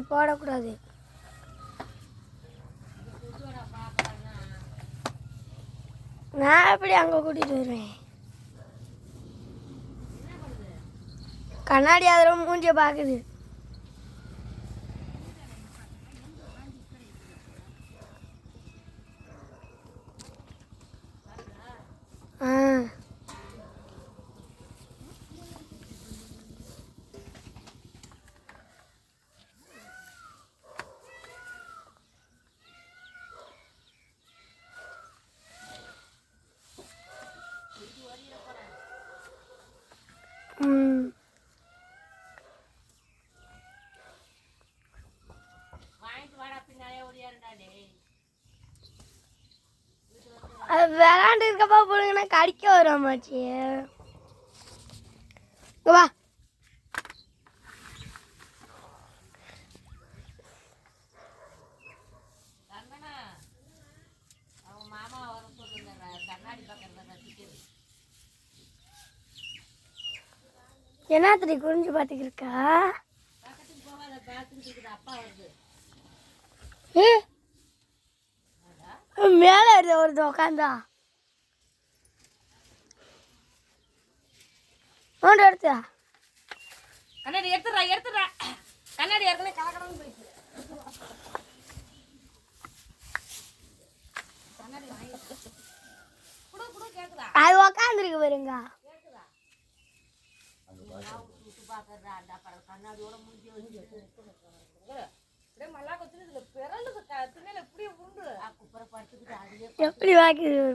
போடக்கூடாது. நான் எப்படி அங்கே கூட்டிகிட்டு வருவேன்? கண்ணாடி அதில் மூஞ்சிய பார்க்குது. அது விளாண்டு இருக்கப்பா போடுங்கன்னா கடிக்க வராமாச்சு. வா என்னத்திரி குறிஞ்சு பார்த்துக்கிருக்கா? மேலே ஒரு உட்காந்தா நோண்டு எடுத்தா கண்ணாடி எடுத்துடுறா கண்ணாடி ஏற்கனவே கலக்கடன்னு போயிடுச்சு. கண்ணாடி வாங்கி குடு கேக்குதா? அது உக்காந்துருக்கு பாருங்க. கண்ணாடியோட முடிஞ்சு அப்படியே மல்லா வச்சு இதுல பிறந்து திண்ணையில எப்படியே உண்டு குப்பரை படுத்துக்கிட்டு அதுவே எப்படி வாக்குது